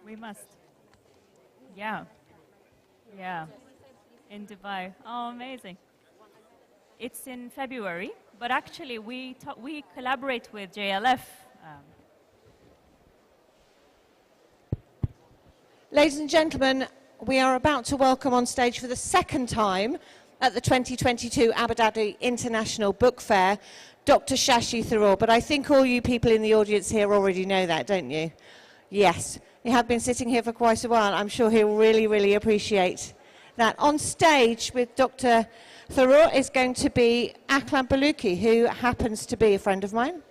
We must. Yeah. Yeah. In Dubai. Oh, amazing. It's in February, but actually we collaborate with JLF. Ladies and gentlemen, we are about to welcome on stage for the second time at the 2022 Abu Dhabi International Book Fair, Dr. Shashi Tharoor. But I think all you people in the audience here already know that, don't you? Yes. You have been sitting here for quite a while. I'm sure he'll really, really appreciate that. On stage with Dr. Tharoor is going to be Aklam Baluki, who happens to be a friend of mine.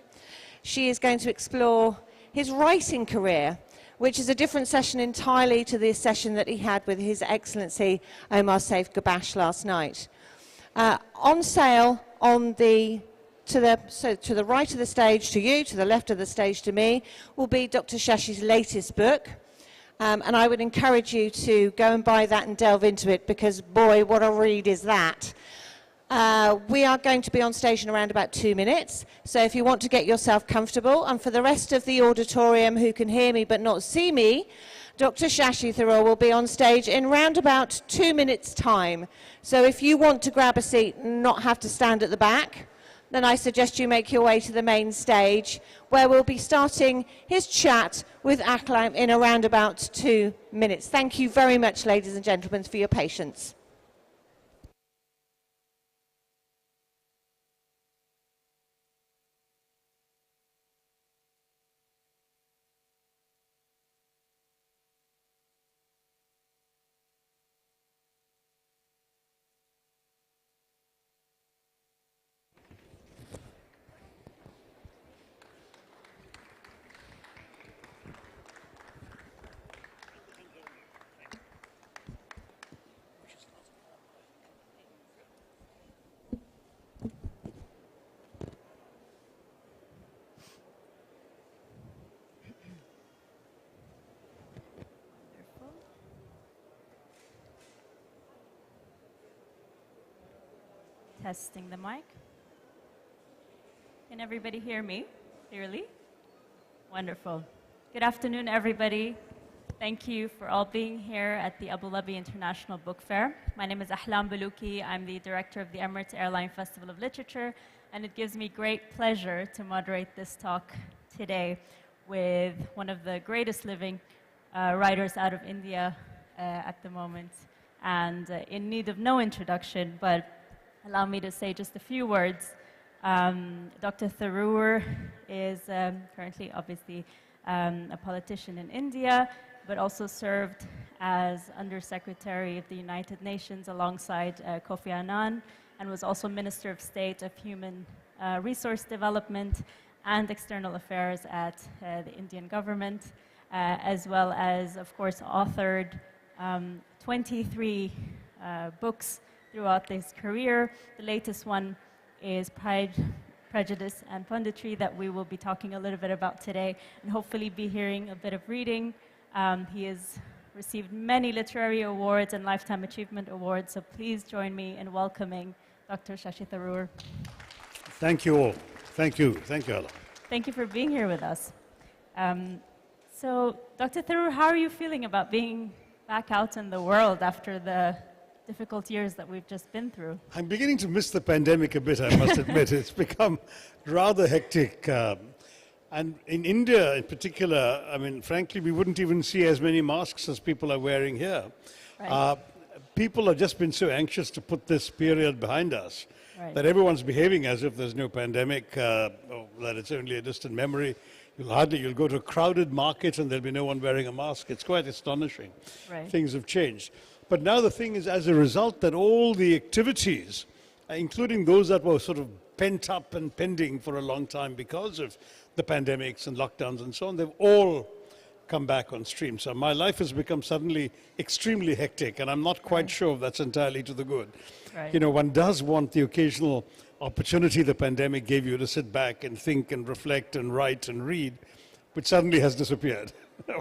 She is going to explore his writing career, which is a different session entirely to the session that he had with His Excellency Omar Saif Gabash last night. On sale on to the right of the stage to you, to the left of the stage to me, will be Dr. Shashi's latest book. And I would encourage you to go and buy that and delve into it, because boy, what a read is that. We are going to be on stage in around about 2 minutes, so if you want to get yourself comfortable, and for the rest of the auditorium who can hear me but not see me, Dr. Shashi Tharoor will be on stage in round about 2 minutes' time. So if you want to grab a seat and not have to stand at the back, then I suggest you make your way to the main stage, where we'll be starting his chat with Aklam in around about 2 minutes. Thank you very much, ladies and gentlemen, for your patience. Testing the mic. Can everybody hear me clearly? Wonderful. Good afternoon, everybody. Thank you for all being here at the Abu Dhabi International Book Fair. My name is Aklam Baluki. I'm the director of the Emirates Airline Festival of Literature, and it gives me great pleasure to moderate this talk today with one of the greatest living writers out of India at the moment, and in need of no introduction, but allow me to say just a few words. Dr. Tharoor is currently, obviously, a politician in India, but also served as Undersecretary of the United Nations alongside Kofi Annan, and was also Minister of State of Human Resource Development and External Affairs at the Indian government, as well as, of course, authored 23 books throughout his career. The latest one is Prejudice and Punditry, that we will be talking a little bit about today, and hopefully be hearing a bit of reading. He has received many literary awards and Lifetime Achievement Awards, so please join me in welcoming Dr. Shashi Tharoor. Thank you all. Thank you. Thank you, Allah. Thank you for being here with us. So, Dr. Tharoor, how are you feeling about being back out in the world after the difficult years that we've just been through? I'm beginning to miss the pandemic a bit, I must admit. It's become rather hectic. And in India in particular, I mean, frankly, we wouldn't even see as many masks as people are wearing here. Right. People have just been so anxious to put this period behind us, right, that everyone's behaving as if there's no pandemic, or that it's only a distant memory. You'll go to a crowded market and there'll be no one wearing a mask. It's quite astonishing. Right. Things have changed. But now the thing is, as a result, that all the activities, including those that were sort of pent up and pending for a long time because of the pandemics and lockdowns and so on, they've all come back on stream. So my life has become suddenly extremely hectic, and I'm not quite sure if that's entirely to the good. Right. You know, one does want the occasional opportunity the pandemic gave you to sit back and think and reflect and write and read, which suddenly has disappeared.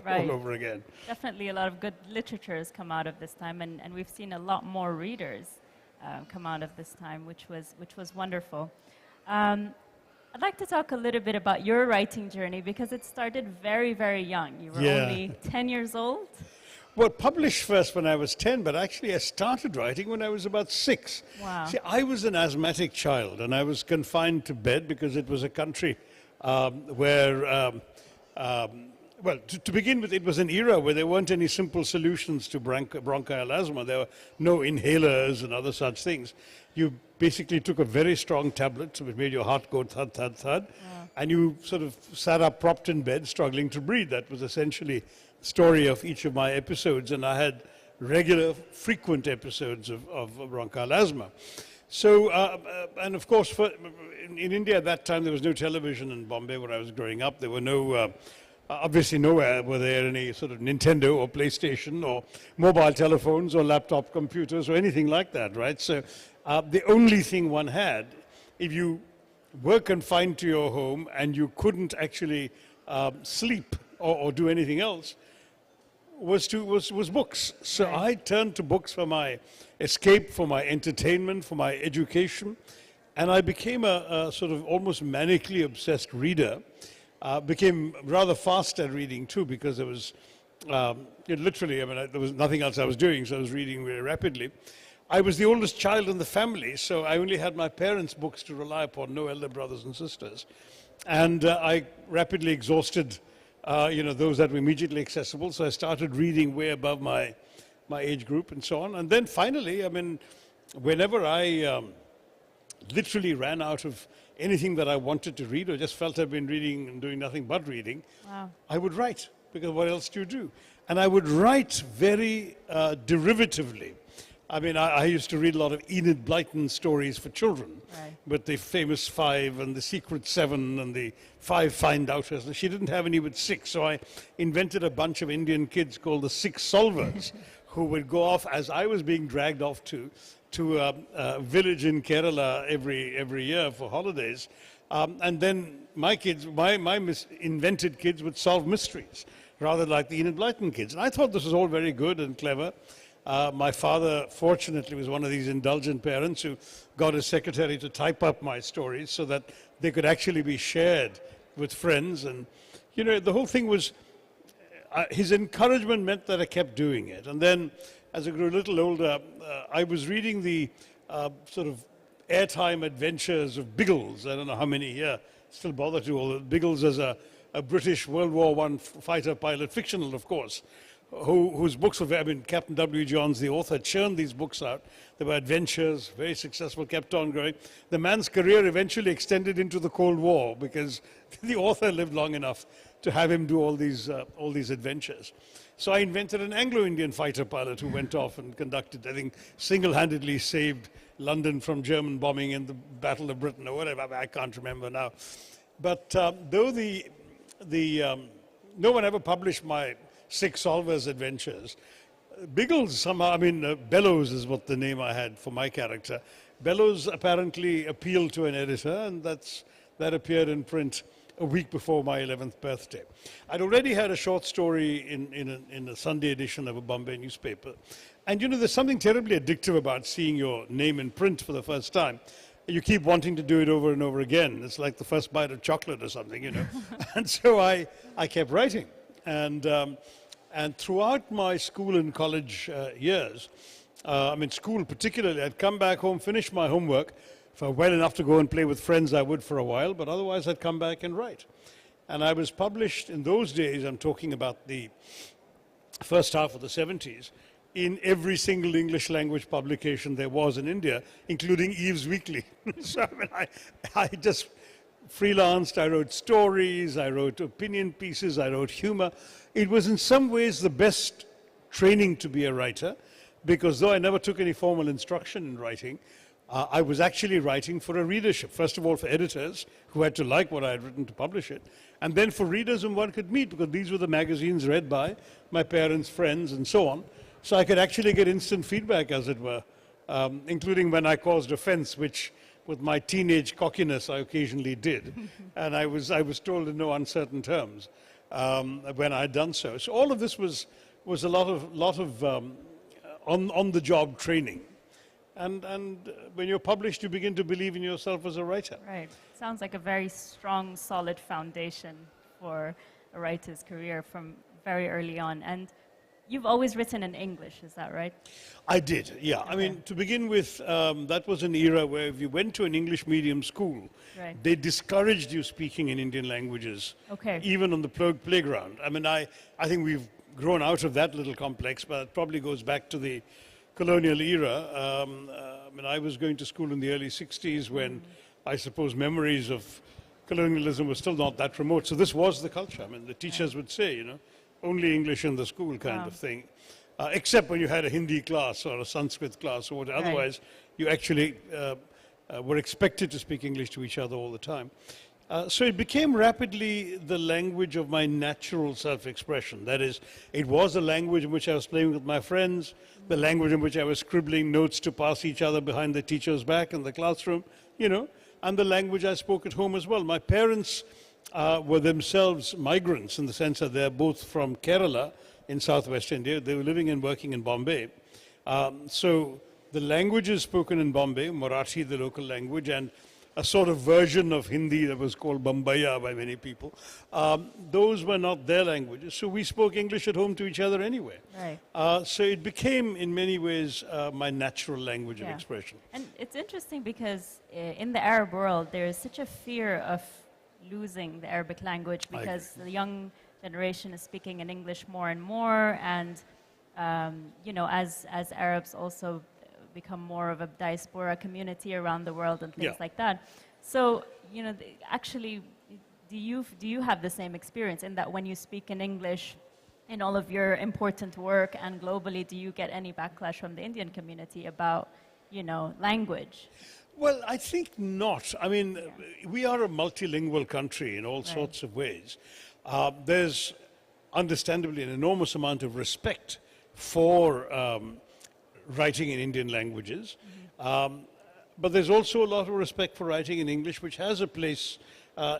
Right. All over again. Definitely a lot of good literature has come out of this time, and we've seen a lot more readers come out of this time, which was wonderful. A I'd like to talk a little bit about your writing journey because it started very, very young. You were only 10 years old. Well, published first when I was 10, but actually I started writing when I was about 6. Wow. See, I was an asthmatic child, and I was confined to bed because it was a country where, well, to begin with, it was an era where there weren't any simple solutions to bronchial asthma. There were no inhalers and other such things. You basically took a very strong tablet, which made your heart go thud, thud, thud, and you sort of sat up propped in bed, struggling to breathe. That was essentially the story of each of my episodes, and I had regular, frequent episodes of bronchial asthma. So, and of course, in India at that time, there was no television in Bombay where I was growing up. There were no... obviously nowhere were there any sort of Nintendo or PlayStation or mobile telephones or laptop computers or anything like that, right? So the only thing one had, if you were confined to your home and you couldn't actually sleep or do anything else, was books. So I turned to books for my escape, for my entertainment, for my education, and I became a sort of almost manically obsessed reader. Became rather fast at reading too, because there was literally, I mean, there was nothing else I was doing, so I was reading very rapidly. I was the oldest child in the family, so I only had my parents' books to rely upon, no elder brothers and sisters. And I rapidly exhausted, those that were immediately accessible, so I started reading way above my age group and so on. And then finally, I mean, whenever I literally ran out of anything that I wanted to read or just felt I'd been reading and doing nothing but reading, I would write, because what else do you do? And I would write very derivatively. I mean, I used to read a lot of Enid Blyton stories for children, with the famous 5 and the secret 7 and the 5 find outers. She didn't have any with 6, so I invented a bunch of Indian kids called the 6 solvers, who would go off as I was being dragged off to a village in Kerala every year for holidays. And then my kids, my invented kids would solve mysteries, rather like the Enid Blyton kids. And I thought this was all very good and clever. My father, fortunately, was one of these indulgent parents who got his secretary to type up my stories so that they could actually be shared with friends. And, you know, the whole thing was, his encouragement meant that I kept doing it. And then, as I grew a little older, I was reading the sort of airtime adventures of Biggles. I don't know how many here still bother to. All Biggles as a British World War I fighter pilot, fictional, of course, whose books were, I mean, Captain W. Johns, the author, churned these books out. They were adventures, very successful, kept on growing. The man's career eventually extended into the Cold War because the author lived long enough to have him do all these adventures. So I invented an Anglo-Indian fighter pilot who went off and conducted, I think, single-handedly saved London from German bombing in the Battle of Britain or whatever. I can't remember now. But though no one ever published my 6 solvers adventures, Biggles somehow, I mean, Bellows is what the name I had for my character. Bellows apparently appealed to an editor, and that appeared in print a week before my 11th birthday. I'd already had a short story in a Sunday edition of a Bombay newspaper. And you know, there's something terribly addictive about seeing your name in print for the first time. You keep wanting to do it over and over again. It's like the first bite of chocolate or something, you know. And so I kept writing. And throughout my school and college years, I mean, school particularly, I'd come back home, finish my homework. If I were well enough to go and play with friends, I would for a while, but otherwise I'd come back and write. And I was published in those days, I'm talking about the first half of the 70s, in every single English language publication there was in India, including Eve's Weekly. So I mean, I just freelanced, I wrote stories, I wrote opinion pieces, I wrote humor. It was in some ways the best training to be a writer, because though I never took any formal instruction in writing, I was actually writing for a readership. First of all, for editors who had to like what I had written to publish it, and then for readers whom one could meet, because these were the magazines read by my parents, friends, and so on. So I could actually get instant feedback, as it were, including when I caused offense, which with my teenage cockiness I occasionally did. And I was told in no uncertain terms when I had done so. So all of this was a lot of on-the-job training. and when you're published, you begin to believe in yourself as a writer. Right. Sounds like a very strong, solid foundation for a writer's career from very early on. And you've always written in English, is that right? I did, yeah. I mean, to begin with, that was an era where if you went to an English medium school, Right. they discouraged you speaking in Indian languages, Okay. even on the playground. I mean, I think we've grown out of that little complex, but it probably goes back to the colonial era. I mean, I was going to school in the early 60s when I suppose memories of colonialism were still not that remote. So this was the culture. I mean, the teachers would say, you know, only English in the school kind of thing, except when you had a Hindi class or a Sanskrit class or whatever. Right. Otherwise, you actually were expected to speak English to each other all the time. So it became rapidly the language of my natural self-expression. That is, it was a language in which I was playing with my friends, the language in which I was scribbling notes to pass each other behind the teacher's back in the classroom, you know, and the language I spoke at home as well. My parents were themselves migrants in the sense that they're both from Kerala in southwest India. They were living and working in Bombay. So the languages spoken in Bombay, Marathi, the local language, and a sort of version of Hindi that was called Bombaya by many people, those were not their languages. So we spoke English at home to each other anyway. Right. So it became, in many ways, my natural language of expression. And it's interesting because in the Arab world, there is such a fear of losing the Arabic language because the young generation is speaking in English more and more, and you know, as Arabs also become more of a diaspora community around the world and things like that. So, you know, actually, do you have the same experience in that when you speak in English in all of your important work and globally, do you get any backlash from the Indian community about, you know, language? Well, I think not. I mean, we are a multilingual country in all sorts of ways. There's understandably an enormous amount of respect for writing in Indian languages. But there's also a lot of respect for writing in English, which has a place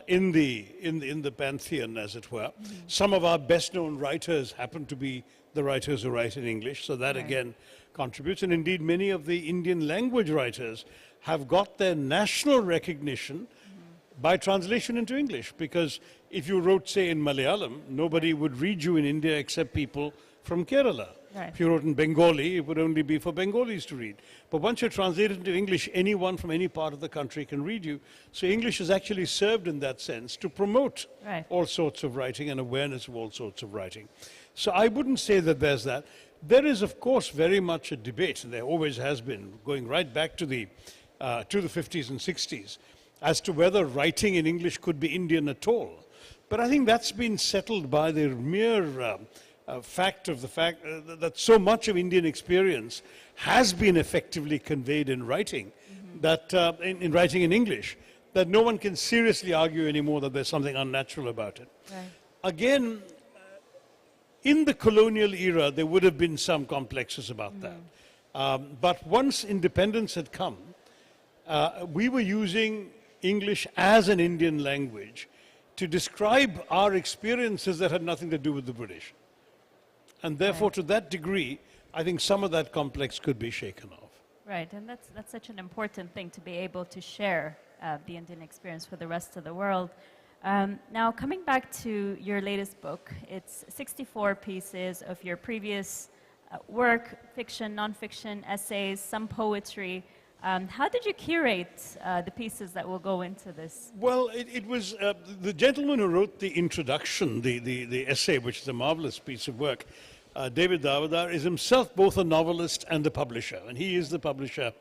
in the pantheon, as it were. Some of our best-known writers happen to be the writers who write in English, so that again contributes. And indeed, many of the Indian language writers have got their national recognition by translation into English, because if you wrote, say, in Malayalam, nobody would read you in India except people from Kerala. Right. If you wrote in Bengali, it would only be for Bengalis to read. But once you translate it into English, anyone from any part of the country can read you. So English is actually served in that sense to promote all sorts of writing and awareness of all sorts of writing. So I wouldn't say that there's that. There is, of course, very much a debate, and there always has been, going right back to the 50s and 60s, as to whether writing in English could be Indian at all. But I think that's been settled by the mere fact that so much of Indian experience has been effectively conveyed in writing, that in writing in English, that no one can seriously argue anymore that there's something unnatural about it. Right. Again, in the colonial era, there would have been some complexes about that. But once independence had come, we were using English as an Indian language to describe our experiences that had nothing to do with the British. And therefore, to that degree, I think some of that complex could be shaken off. Right, and that's such an important thing to be able to share the Indian experience with the rest of the world. Now, coming back to your latest book, it's 64 pieces of your previous work, fiction, nonfiction, essays, some poetry. How did you curate the pieces that will go into this? Well, it was the gentleman who wrote the introduction, the essay, which is a marvelous piece of work. David Davadar is himself both a novelist and a publisher, and he is the publisher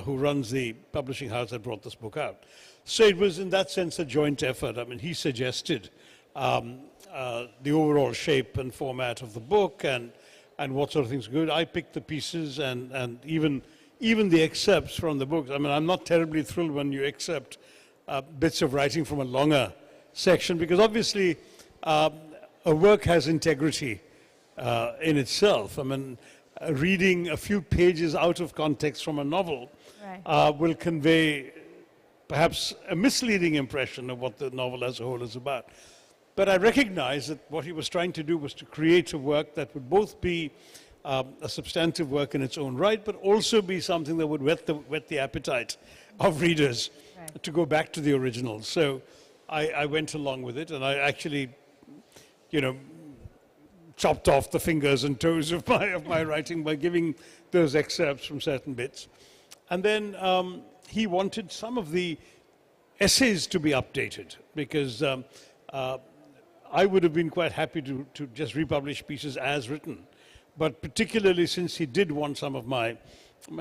who runs the publishing house that brought this book out. So it was in that sense a joint effort. I mean, he suggested the overall shape and format of the book and what sort of things good. I picked the pieces and even the excerpts from the books. I mean, I'm not terribly thrilled when you accept bits of writing from a longer section, because obviously a work has integrity in itself. I mean, reading a few pages out of context from a novel will convey perhaps a misleading impression of what the novel as a whole is about. But I recognize that what he was trying to do was to create a work that would both be a substantive work in its own right, but also be something that would whet the appetite of readers Right. to go back to the original. So I went along with it, and I actually, you know, chopped off the fingers and toes of my writing by giving those excerpts from certain bits. And then he wanted some of the essays to be updated, because I would have been quite happy to just republish pieces as written. But particularly since he did want some of my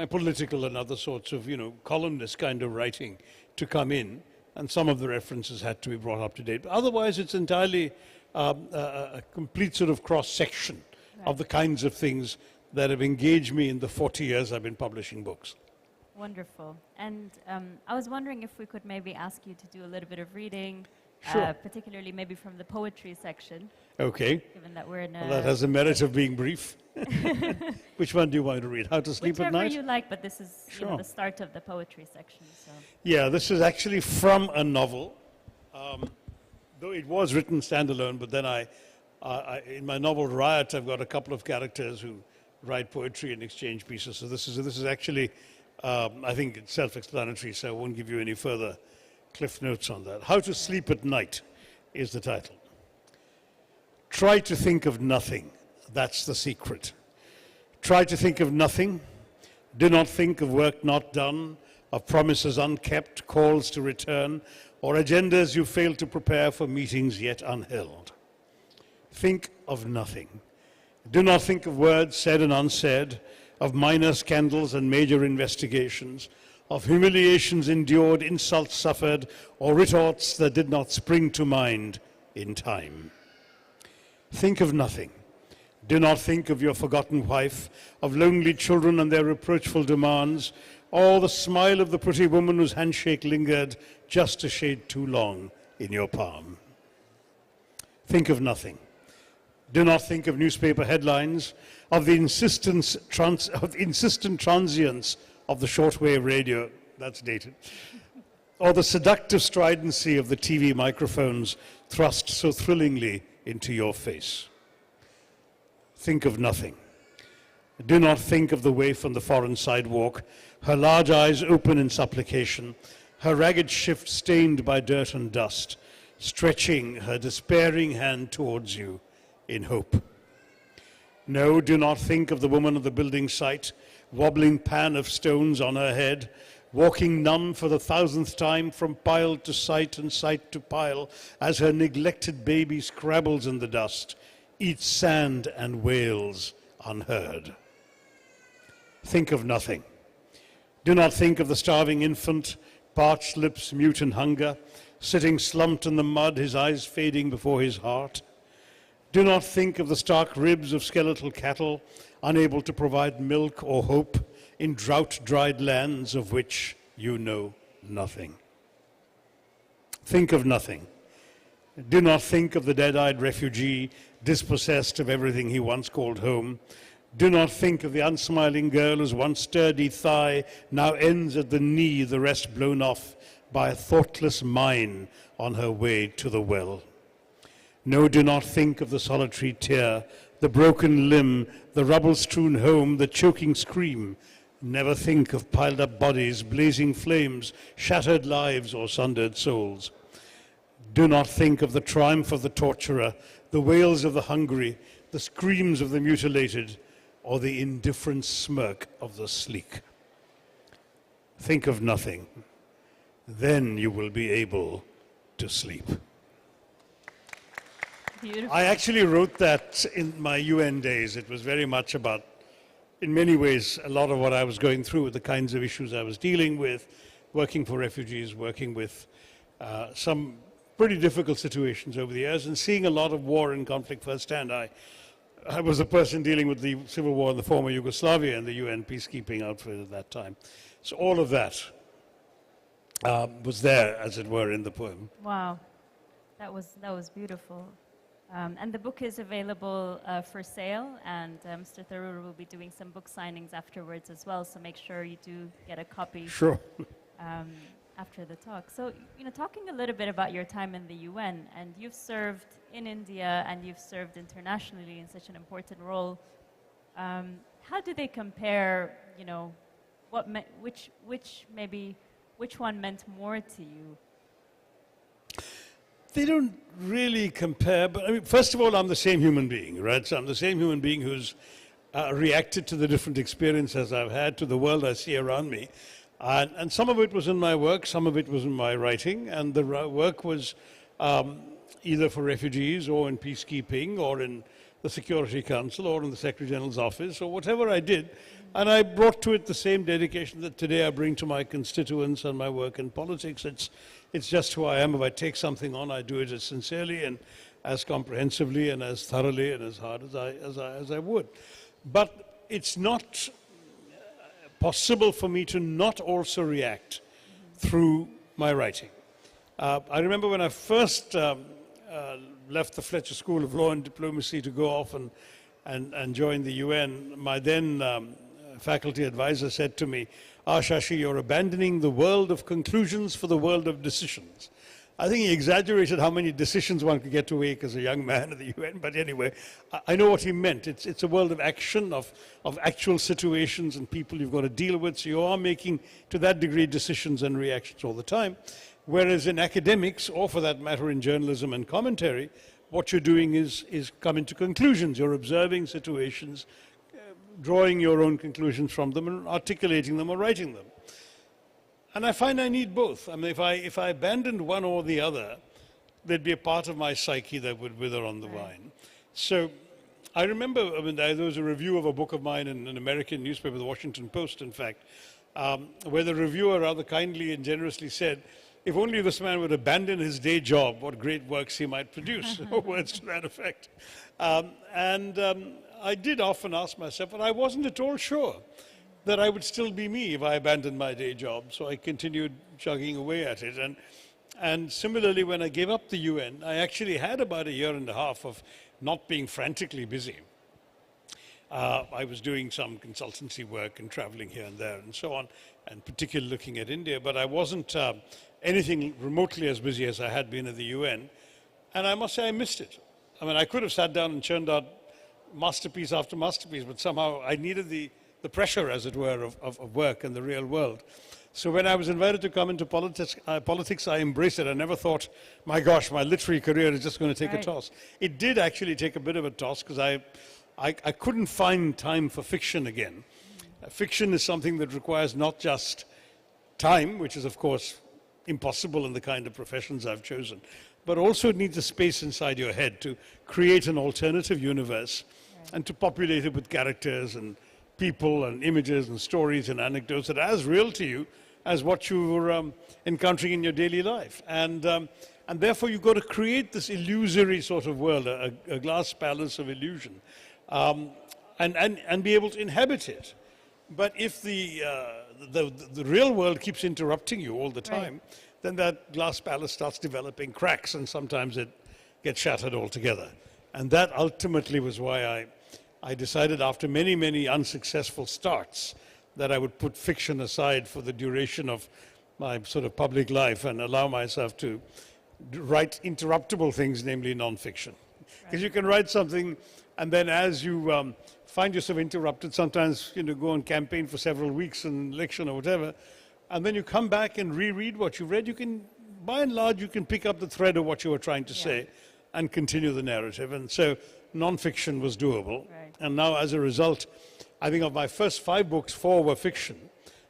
political and other sorts of, columnist kind of writing to come in, and some of the references had to be brought up to date. But otherwise, it's entirely a complete sort of cross-section of the kinds of things that have engaged me in the 40 years I've been publishing books. Wonderful. And I was wondering if we could maybe ask you to do a little bit of reading, Sure. particularly maybe from the poetry section, Okay. given that we're in a... Well, that has the merit of being brief. Which one do you want to read? How to Sleep at Whichever Night? you like, but this is Sure. the start of the poetry section. So Yeah, this is actually from a novel, though it was written standalone, but then in my novel Riot, I've got a couple of characters who write poetry and exchange pieces. So this is actually, I think it's self-explanatory, so I won't give you any further cliff notes on that. How to Sleep at Night is the title. Try to think of nothing. That's the secret. Try to think of nothing. Do not think of work not done, of promises unkept, calls to return, or agendas you failed to prepare for meetings yet unheld. Think of nothing. Do not think of words said and unsaid, of minor scandals and major investigations, of humiliations endured, insults suffered, or retorts that did not spring to mind in time. Think of nothing. Do not think of your forgotten wife, of lonely children and their reproachful demands, or the smile of the pretty woman whose handshake lingered just a shade too long in your palm. Think of nothing. Do not think of newspaper headlines, of the insistent transience of the shortwave radio, that's dated, or the seductive stridency of the TV microphones thrust so thrillingly into your face. Think of nothing. Do not think of the waif on the foreign sidewalk, her large eyes open in supplication, her ragged shift stained by dirt and dust, stretching her despairing hand towards you in hope. No, do not think of the woman of the building site, wobbling pan of stones on her head, walking numb for the 1000th time from pile to site and site to pile, as her neglected baby scrabbles in the dust, eats sand and wails unheard. Think of nothing. Do not think of the starving infant, parched lips mute in hunger, sitting slumped in the mud, his eyes fading before his heart. Do not think of the stark ribs of skeletal cattle, unable to provide milk or hope in drought-dried lands of which you know nothing. Think of nothing. Do not think of the dead-eyed refugee, dispossessed of everything he once called home. Do not think of the unsmiling girl whose once sturdy thigh now ends at the knee, the rest blown off by a thoughtless mine on her way to the well. No, do not think of the solitary tear, the broken limb, the rubble-strewn home, the choking scream. Never think of piled-up bodies, blazing flames, shattered lives, or sundered souls. Do not think of the triumph of the torturer, the wails of the hungry, the screams of the mutilated, or the indifferent smirk of the sleek. Think of nothing. Then you will be able to sleep. beautiful. I actually wrote that in my UN days. It was very much about, in many ways, a lot of what I was going through, the kinds of issues I was dealing with, working for refugees, working with some pretty difficult situations over the years, and seeing a lot of war and conflict firsthand. I was the person dealing with the civil war in the former Yugoslavia and the UN peacekeeping outfit at that time. So all of that was there, as it were, in the poem. Wow, that was beautiful. And the book is available for sale, and Mr. Tharoor will be doing some book signings afterwards as well, so make sure you do get a copy Sure. after the talk. So, talking a little bit about your time in the UN, and you've served in India and you've served internationally in such an important role. How do they compare, you know, which one meant more to you? They don't really compare, but I mean, first of all, I'm the same human being, right? So I'm the same human being who's reacted to the different experiences I've had, to the world I see around me. And some of it was in my work, some of it was in my writing, and the work was either for refugees or in peacekeeping or in the Security Council or in the Secretary General's office or whatever I did. And I brought to it the same dedication that today I bring to my constituents and my work in politics. It's just who I am. If I take something on, I do it as sincerely and as comprehensively and as thoroughly and as hard as I would. But it's not possible for me to not also react through my writing. I remember when I first left the Fletcher School of Law and Diplomacy to go off and join the UN, my then faculty advisor said to me, Shashi, you're abandoning the world of conclusions for the world of decisions. I think he exaggerated how many decisions one could get to make as a young man at the UN, but anyway, I know what he meant. It's a world of action, of actual situations and people you've got to deal with, so you are making, to that degree, decisions and reactions all the time. Whereas in academics, or for that matter in journalism and commentary, what you're doing is coming to conclusions. You're observing situations, drawing your own conclusions from them and articulating them or writing them. And I find I need both. I mean, if I abandoned one or the other, there'd be a part of my psyche that would wither on the vine. So I remember, I mean, there was a review of a book of mine in an American newspaper, the Washington Post, in fact, where the reviewer rather kindly and generously said, if only this man would abandon his day job, what great works he might produce, or words to that effect. I did often ask myself, but I wasn't at all sure that I would still be me if I abandoned my day job. So I continued chugging away at it. And similarly, when I gave up the UN, I actually had about a year and a half of not being frantically busy. I was doing some consultancy work and traveling here and there and so on, and particularly looking at India, but I wasn't anything remotely as busy as I had been at the UN. And I must say I missed it. I mean, I could have sat down and churned out masterpiece after masterpiece, but somehow I needed the pressure, as it were, of work and the real world. So when I was invited to come into politics, I embraced it. I never thought, my gosh, my literary career is just going to take a toss. It did actually take a bit of a toss because I couldn't find time for fiction again. Fiction is something that requires not just time, which is, of course, impossible in the kind of professions I've chosen, but also it needs a space inside your head to create an alternative universe and to populate it with characters and people and images and stories and anecdotes that are as real to you as what you're encountering in your daily life. And therefore you've got to create this illusory sort of world, a glass palace of illusion, and be able to inhabit it. But if the real world keeps interrupting you all the time, then that glass palace starts developing cracks and sometimes it gets shattered altogether. And that ultimately was why I decided after many, many unsuccessful starts that I would put fiction aside for the duration of my sort of public life and allow myself to write interruptible things, namely non-fiction. Because you can write something and then as you find yourself interrupted, sometimes go on campaign for several weeks in election or whatever, and then you come back and reread what you read, you can, by and large, you can pick up the thread of what you were trying to say and continue the narrative. And so non-fiction was doable. And now, as a result, I think of my first 5 books, 4 were fiction.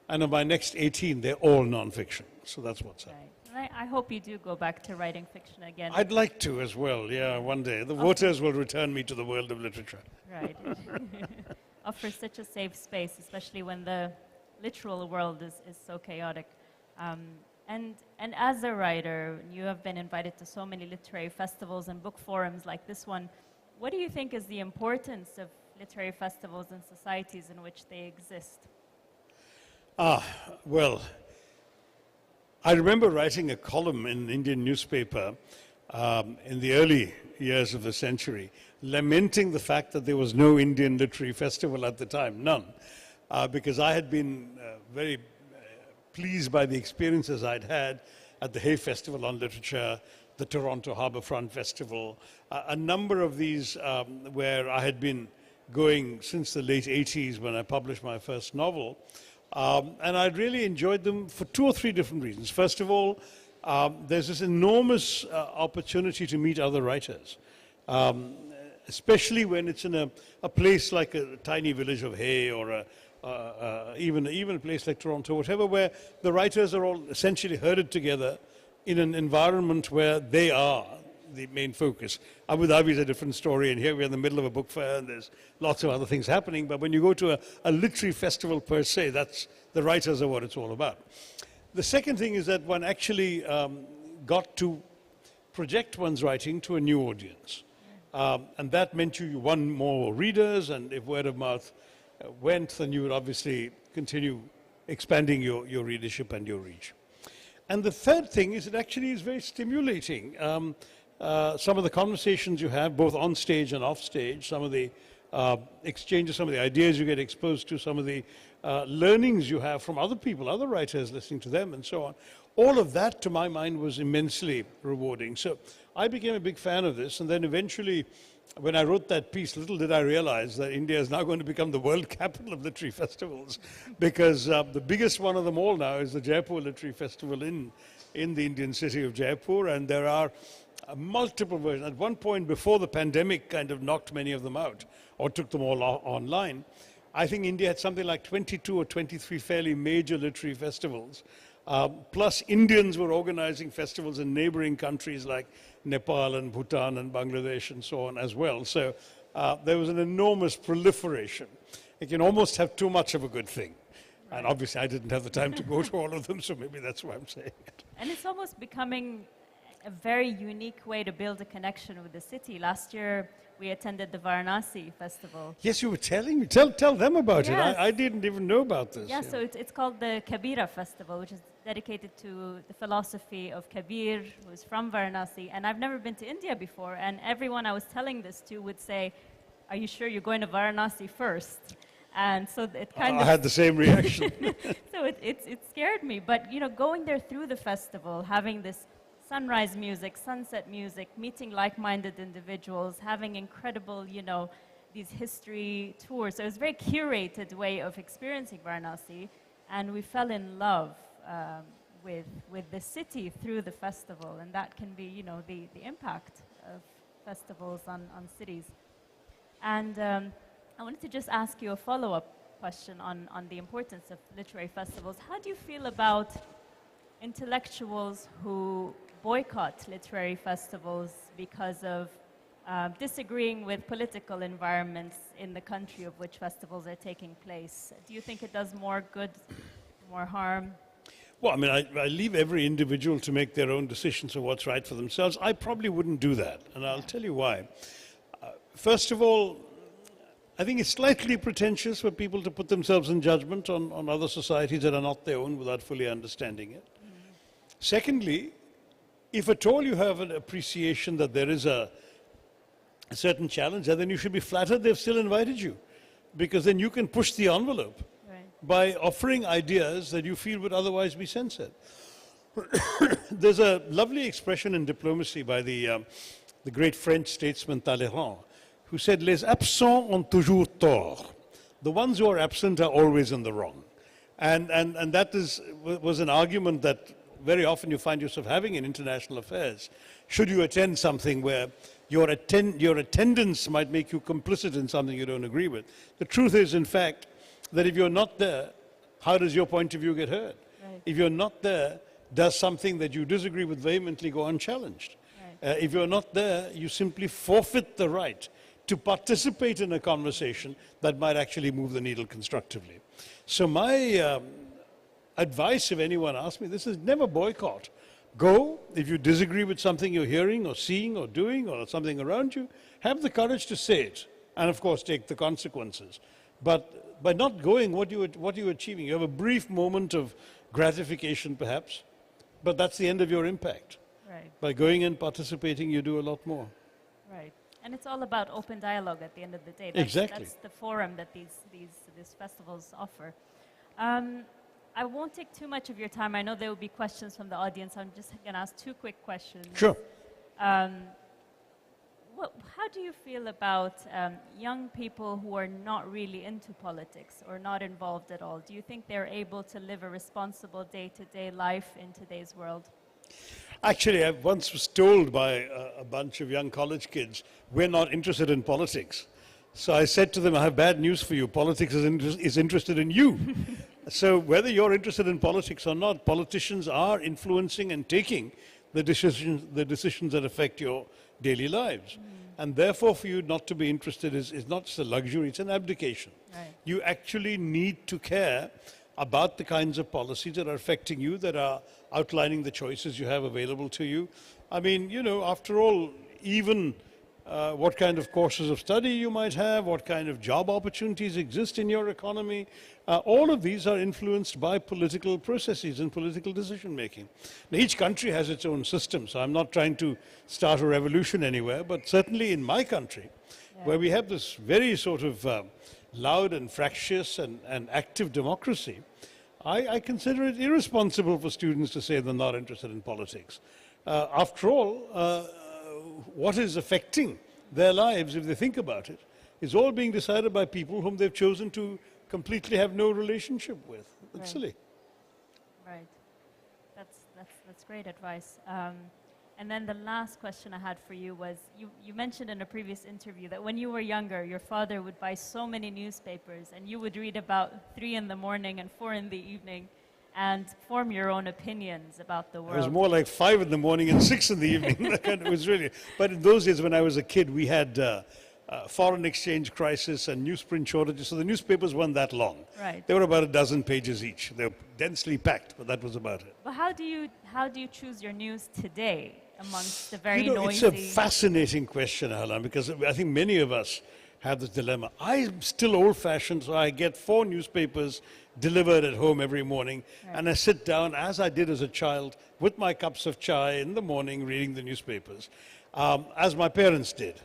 And of my next 18, they're all non-fiction. So that's what's happening. And I hope you do go back to writing fiction again. I'd like to as well, yeah, one day. The voters will return me to the world of literature. Right. Offers such a safe space, especially when the literal world is so chaotic. And as a writer, you have been invited to so many literary festivals and book forums like this one. What do you think is the importance of literary festivals in societies in which they exist? Well, I remember writing a column in an Indian newspaper in the early years of the century, lamenting the fact that there was no Indian literary festival at the time, none, because I had been very pleased by the experiences I'd had at the Hay Festival on Literature, the Toronto Harbourfront Festival, a number of these where I had been going since the late 80s when I published my first novel. And I really enjoyed them for 2 or 3 different reasons. First of all, there's this enormous opportunity to meet other writers, especially when it's in a place like a tiny village of Hay or even a place like Toronto, whatever, where the writers are all essentially herded together in an environment where they are the main focus. Abu Dhabi is a different story, and here we're in the middle of a book fair, and there's lots of other things happening. But when you go to a literary festival per se, that's the writers are what it's all about. The second thing is that one actually got to project one's writing to a new audience. And that meant you won more readers, and if word of mouth went, then you would obviously continue expanding your readership and your reach. And the third thing is it actually is very stimulating. Some of the conversations you have, both on stage and off stage, some of the exchanges, some of the ideas you get exposed to, some of the learnings you have from other people, other writers, listening to them and so on. All of that, to my mind, was immensely rewarding. So I became a big fan of this, and then eventually, when I wrote that piece, little did I realize that India is now going to become the world capital of literary festivals, because the biggest one of them all now is the Jaipur Literary Festival in the Indian city of Jaipur, and there are multiple versions. At one point, before the pandemic kind of knocked many of them out, or took them all online, I think India had something like 22 or 23 fairly major literary festivals. Plus, Indians were organizing festivals in neighboring countries like Nepal and Bhutan and Bangladesh and so on as well. So there was an enormous proliferation. It can almost have too much of a good thing. And obviously, I didn't have the time to go to all of them, so maybe that's why I'm saying it. And it's almost becoming a very unique way to build a connection with the city. Last year, we attended the Varanasi festival. Yes, you were telling me. Tell them about Yes. it. I didn't even know about this. Yeah, so it's called the Kabira Festival, which is dedicated to the philosophy of Kabir, who's from Varanasi. And I've never been to India before, and everyone I was telling this to would say, "Are you sure you're going to Varanasi first?" And so it kind I of... had the same reaction. So it scared me. But, you know, going there through the festival, having this sunrise music, sunset music, meeting like-minded individuals, having incredible, you know, these history tours. So it was a very curated way of experiencing Varanasi, and we fell in love with the city through the festival, and that can be, you know, the impact of festivals on cities. And I wanted to just ask you a follow-up question on the importance of literary festivals. How do you feel about intellectuals who boycott literary festivals because of disagreeing with political environments in the country of which festivals are taking place? Do you think it does more good, more harm? Well, I mean, I leave every individual to make their own decisions of what's right for themselves. I probably wouldn't do that, and I'll tell you why. First of all, I think it's slightly pretentious for people to put themselves in judgment on other societies that are not their own without fully understanding it. Secondly, if at all you have an appreciation that there is a certain challenge, then you should be flattered they've still invited you, because then you can push the envelope by offering ideas that you feel would otherwise be censored. There's a lovely expression in diplomacy by the great French statesman Talleyrand, who said, "Les absents ont toujours tort." The ones who are absent are always in the wrong. And that was an argument that very often you find yourself having in international affairs. Should you attend something where your attendance might make you complicit in something you don't agree with? The truth is, in fact, that if you're not there, how does your point of view get heard? Right. If you're not there, does something that you disagree with vehemently go unchallenged? Right. If you're not there, you simply forfeit the right to participate in a conversation that might actually move the needle constructively. So my advice, if anyone asks me, this is never boycott. Go, if you disagree with something you're hearing or seeing or doing or something around you, have the courage to say it, and of course take the consequences. But by not going, what are you achieving? You have a brief moment of gratification perhaps, but that's the end of your impact. Right. By going and participating, you do a lot more. Right. And it's all about open dialogue at the end of the day. Exactly. That's the forum that these festivals offer. I won't take too much of your time. I know there will be questions from the audience. I'm just going to ask 2 quick questions. Sure. how do you feel about young people who are not really into politics or not involved at all? Do you think they're able to live a responsible day-to-day life in today's world? Actually, I once was told by a bunch of young college kids, we're not interested in politics. So I said to them, I have bad news for you. Politics is interested in you. So whether you're interested in politics or not, politicians are influencing and taking the decisions that affect your daily lives. And therefore, for you not to be interested is not just a luxury, it's an abdication. Right. You actually need to care about the kinds of policies that are affecting you, that are outlining the choices you have available to you. I mean, you know, after all, even what kind of courses of study you might have, what kind of job opportunities exist in your economy, all of these are influenced by political processes and political decision making. Now, each country has its own system, so I'm not trying to start a revolution anywhere, but certainly in my country, where we have this very sort of loud and fractious and active democracy, I consider it irresponsible for students to say they're not interested in politics. After all, what is affecting their lives, if they think about it, is all being decided by people whom they've chosen to completely have no relationship with. That's silly. Right. That's great advice. And then the last question I had for you was, you mentioned in a previous interview that when you were younger, your father would buy so many newspapers, and you would read about 3 in the morning and 4 in the evening, and form your own opinions about the world. It was more like 5 in the morning and 6 in the evening. It was really. But in those days, when I was a kid, we had foreign exchange crisis and newsprint shortages, so the newspapers weren't that long. Right. They were about a dozen pages each. They were densely packed, but that was about it. But how do you choose your news today amongst the very It's noisy? a fascinating question, Alan, because I think many of us have this dilemma. I'm still old-fashioned, so I get 4 newspapers delivered at home every morning, and I sit down, as I did as a child, with my cups of chai in the morning, reading the newspapers, as my parents did.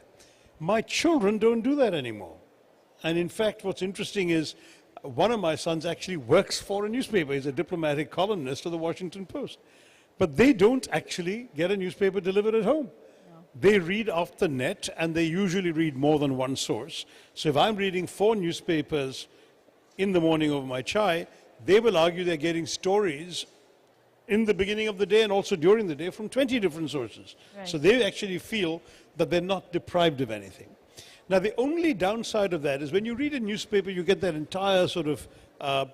My children don't do that anymore. And in fact, what's interesting is one of my sons actually works for a newspaper. He's a diplomatic columnist of the Washington Post. But they don't actually get a newspaper delivered at home. No. They read off the net, and they usually read more than one source. So if I'm reading 4 newspapers in the morning over my chai, they will argue they're getting stories in the beginning of the day and also during the day from 20 different sources. Right. So they actually feel that they're not deprived of anything. Now, the only downside of that is when you read a newspaper, you get that entire sort of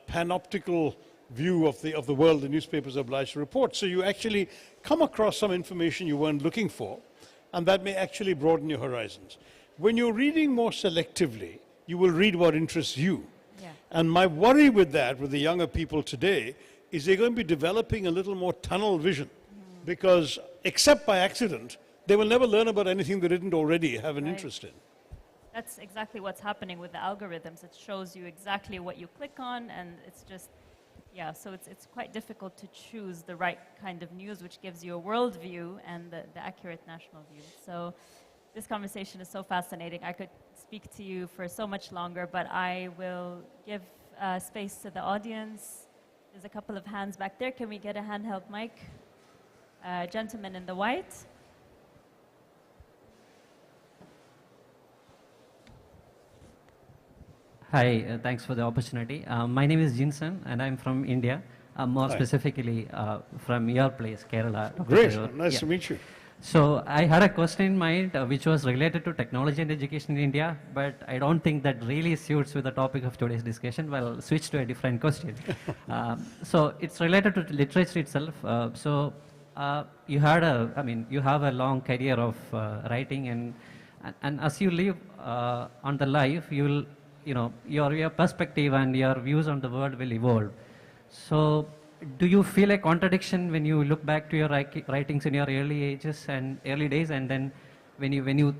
panoptical view of the world the newspapers are obliged to report. So you actually come across some information you weren't looking for, and that may actually broaden your horizons. When you're reading more selectively, you will read what interests you. Yeah. And my worry with that, with the younger people today, is they're going to be developing a little more tunnel vision, because except by accident, they will never learn about anything they didn't already have an interest in. That's exactly what's happening with the algorithms. It shows you exactly what you click on, and it's just, yeah, so it's quite difficult to choose the right kind of news, which gives you a world view and the accurate national view. So this conversation is so fascinating. I could speak to you for so much longer, but I will give space to the audience. There's a couple of hands back there. Can we get a handheld mic? Gentleman in the white. Hi, thanks for the opportunity. My name is Jinsan, and I'm from India. More specifically from your place, Kerala. Great, nice to meet you. So I had a question in mind which was related to technology and education in India, but I don't think that really suits with the topic of today's discussion. Well, I'll switch to a different question. So it's related to literature itself. You had you have a long career of writing, and as you live on the life, you will, your perspective and your views on the world will evolve. So do you feel a contradiction when you look back to your writings in your early days, and then when you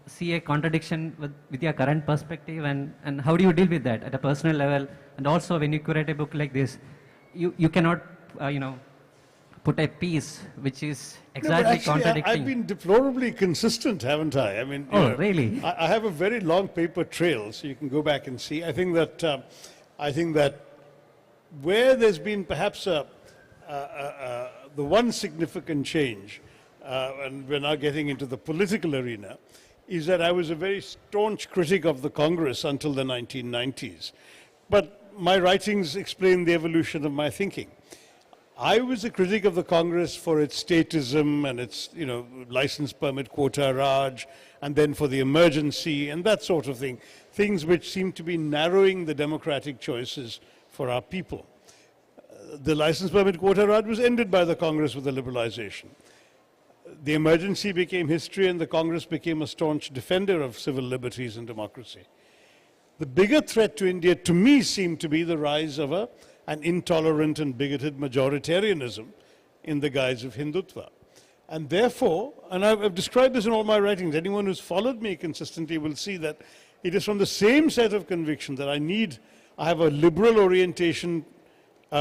see a contradiction with your current perspective, and how do you deal with that at a personal level? And also when you curate a book like this, you cannot put a piece which is exactly contradicting. I've been deplorably consistent, haven't I? I mean, really? I have a very long paper trail, so you can go back and see. I think that where there's been perhaps the one significant change, and we're now getting into the political arena, is that I was a very staunch critic of the Congress until the 1990s. But my writings explain the evolution of my thinking. I was a critic of the Congress for its statism and its, license permit quota Raj, and then for the emergency and that sort of thing, things which seem to be narrowing the democratic choices for our people. The license permit quota Raj was ended by the Congress with the liberalization. The emergency became history and the Congress became a staunch defender of civil liberties and democracy. The bigger threat to India, to me, seemed to be the rise of an intolerant and bigoted majoritarianism in the guise of Hindutva. And therefore, and I've described this in all my writings, anyone who's followed me consistently will see that it is from the same set of convictions that I have a liberal orientation,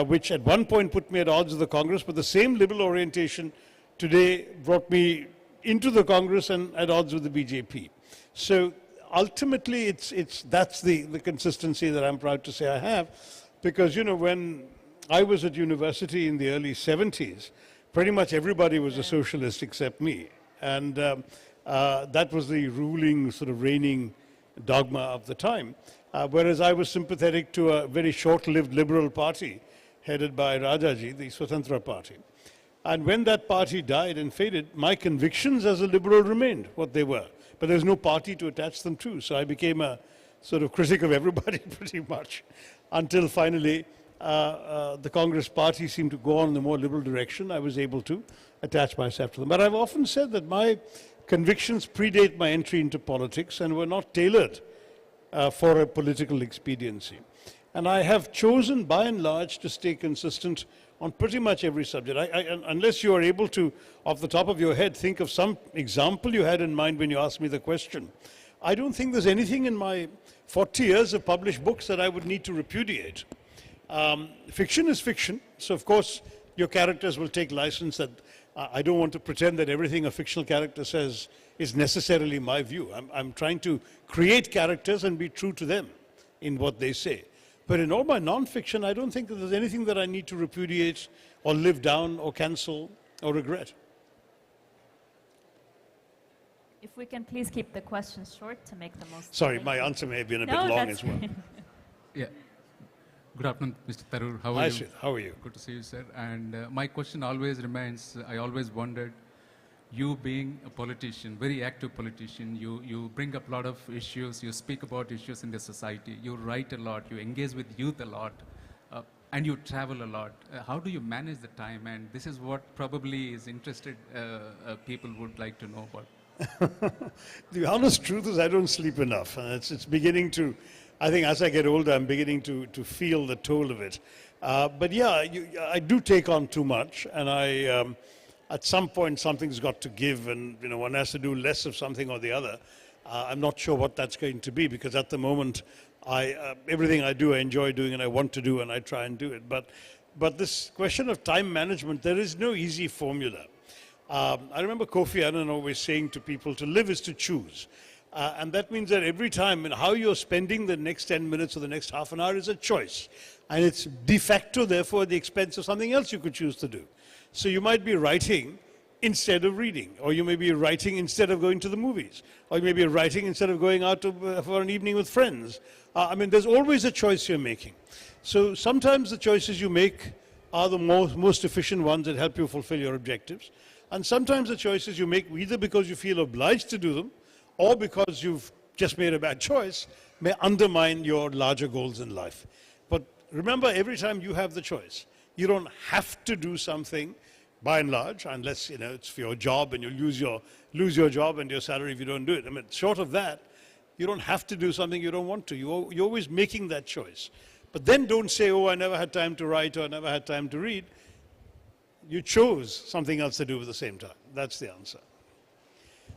which at one point put me at odds with the Congress, but the same liberal orientation today brought me into the Congress and at odds with the BJP. So ultimately, that's the consistency that I'm proud to say I have, because when I was at university in the early 70s, pretty much everybody was a socialist except me, and that was the ruling, sort of reigning dogma of the time. Whereas I was sympathetic to a very short-lived liberal party headed by Rajaji, the Swatantra Party. And when that party died and faded, my convictions as a liberal remained what they were. But there was no party to attach them to. So I became a sort of critic of everybody pretty much, until finally the Congress party seemed to go on in the more liberal direction. I was able to attach myself to them. But I've often said that my convictions predate my entry into politics and were not tailored for a political expediency. And I have chosen, by and large, to stay consistent on pretty much every subject. Unless you are able to, off the top of your head, think of some example you had in mind when you asked me the question, I don't think there's anything in my 40 years of published books that I would need to repudiate. Fiction is fiction, so of course your characters will take license that I don't want to pretend that everything a fictional character says is necessarily my view. I'm trying to create characters and be true to them in what they say. But in all my non-fiction, I don't think that there's anything that I need to repudiate or live down or cancel or regret. If we can please keep the questions short to make the most. Sorry, my answer may have been a bit long as well. Yeah. Good afternoon, Mr. Tharoor. How are Hi, you? Sid. How are you? Good to see you, sir. And my question always remains, I always wondered, you being a politician, very active politician, you bring up a lot of issues, you speak about issues in the society, you write a lot, you engage with youth a lot, and you travel a lot. How do you manage the time? And this is what probably is interested people would like to know about. The honest truth is I don't sleep enough. And it's beginning to, I think as I get older, I'm beginning to feel the toll of it. But yeah, I do take on too much, and at some point something's got to give, and one has to do less of something or the other. I'm not sure what that's going to be, because at the moment everything I do I enjoy doing and I want to do, and I try and do it. But this question of time management, there is no easy formula. I remember Kofi Annan always saying to people, to live is to choose. And that means that every time, and how you're spending the next 10 minutes or the next half an hour is a choice. And it's de facto, therefore, at the expense of something else you could choose to do. So you might be writing instead of reading, or you may be writing instead of going to the movies, or you may be writing instead of going out for an evening with friends. I mean, there's always a choice you're making. So sometimes the choices you make are the most efficient ones that help you fulfill your objectives. And sometimes the choices you make, either because you feel obliged to do them, or because you've just made a bad choice, may undermine your larger goals in life. But remember, every time you have the choice, you don't have to do something, by and large, unless it's for your job and you'll lose your job and your salary if you don't do it. I mean, short of that, you don't have to do something you don't want to. You're always making that choice. But then don't say, oh, I never had time to write, or I never had time to read. You chose something else to do at the same time. That's the answer.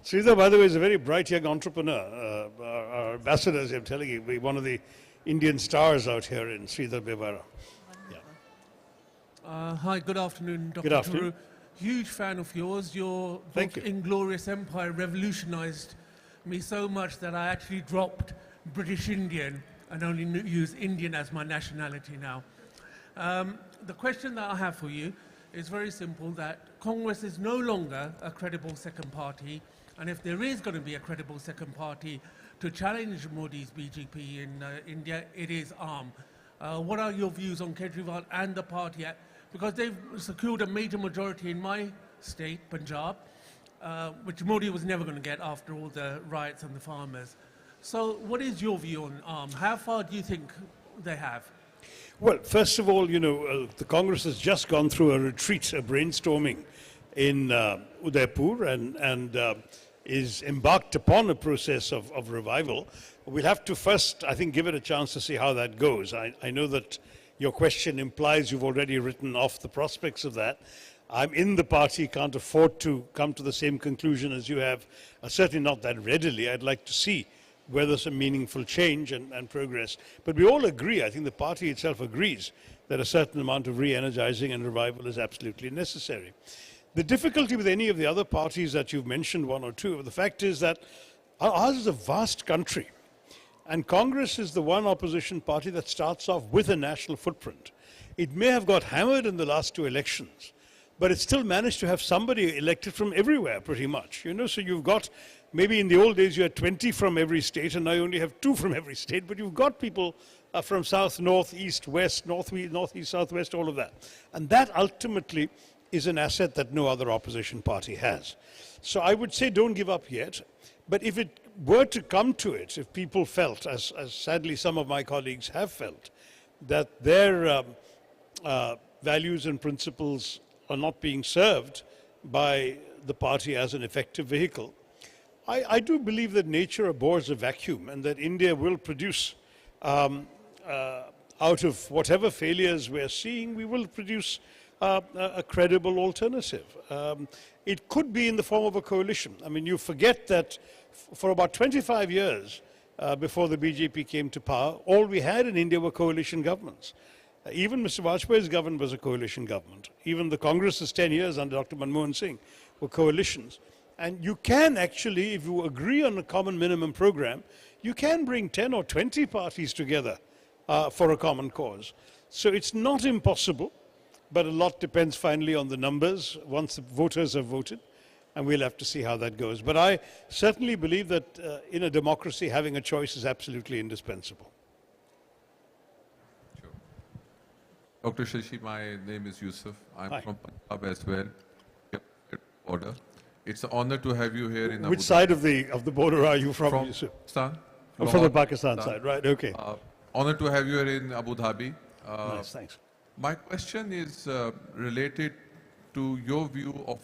Sridhar, by the way, is a very bright young entrepreneur. Our ambassador, as I'm telling you, one of the Indian stars out here in Sridhar Bevara. Hi, good afternoon, Dr. Good afternoon. Tharoor. Huge fan of yours. Your Thank book, you. Inglorious Empire, revolutionized me so much that I actually dropped British Indian and only use Indian as my nationality now. The question that I have for you is very simple, that Congress is no longer a credible second party, and if there is going to be a credible second party to challenge Modi's BJP in India, it is ARM. What are your views on Kejriwal and the party? Because they've secured a major majority in my state, Punjab, which Modi was never going to get after all the riots and the farmers. So what is your view on ARM? How far do you think they have? Well, first of all, you know, the Congress has just gone through a retreat, a brainstorming in Udaipur and is embarked upon a process of revival. We'll have to first, I think, give it a chance to see how that goes. I know that your question implies you've already written off the prospects of that. I'm in the party, can't afford to come to the same conclusion as you have, certainly not that readily. I'd like to see whether some meaningful change and progress. But we all agree, I think the party itself agrees, that a certain amount of re-energizing and revival is absolutely necessary. The difficulty with any of the other parties that you've mentioned, one or two, the fact is that ours is a vast country. And Congress is the one opposition party that starts off with a national footprint. It may have got hammered in the last two elections, but it still managed to have somebody elected from everywhere, pretty much. You know, so you've got, maybe in the old days you had 20 from every state, and now you only have 2 from every state, but you've got people from south, north, east, west, northeast, southwest, all of that. And that ultimately is an asset that no other opposition party has. So I would say don't give up yet. But if it were to come to it, if people felt, as sadly some of my colleagues have felt, that their values and principles are not being served by the party as an effective vehicle, I do believe that nature abhors a vacuum and that India will produce, out of whatever failures we're seeing, we will produce a credible alternative. It could be in the form of a coalition. I mean, you forget that for about 25 years before the BJP came to power, all we had in India were coalition governments. Even Mr. Vajpayee's government was a coalition government. Even the Congress's 10 years under Dr. Manmohan Singh were coalitions. And you can actually, if you agree on a common minimum program, you can bring 10 or 20 parties together for a common cause. So it's not impossible, but a lot depends finally on the numbers once the voters have voted, and we'll have to see how that goes. But I certainly believe that in a democracy, having a choice is absolutely indispensable. Sure. Dr. Shashi, my name is Yusuf. I'm Hi. from Punjab as well. Border. It's an honor to have you here in Abu Which Dhabi. side of the border are you from, From Yusuf? Pakistan. Oh, from the Pakistan side, right, okay. Honor to have you here in Abu Dhabi. Nice, thanks. My question is related to your view of...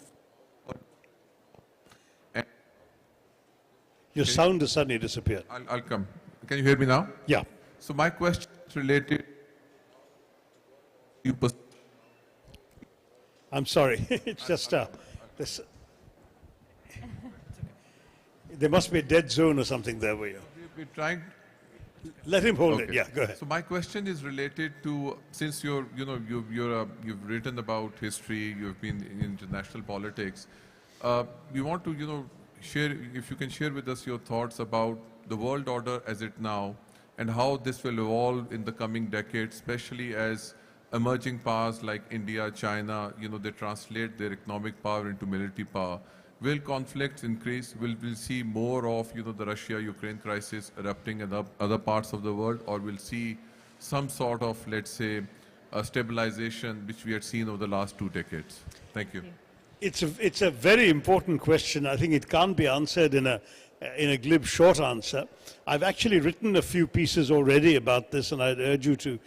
Your sound has suddenly disappeared. I'll come. Can you hear me now? Yeah. So my question is related to I'm sorry, it's just this. There must be a dead zone or something there where you. We're trying. Let him hold Okay. it. Yeah, go ahead. So my question is related to, since you've written about history, you've been in international politics. We want to share, if you can share with us your thoughts about the world order as it now, and how this will evolve in the coming decades, especially as emerging powers like India, China, they translate their economic power into military power. Will conflicts increase? Will we see more of the Russia-Ukraine crisis erupting in other parts of the world, or we'll see some sort of, let's say, a stabilization which we had seen over the last 2 decades? Thank you. It's a very important question. I think it can't be answered in a glib short answer. I've actually written a few pieces already about this, and I'd urge you to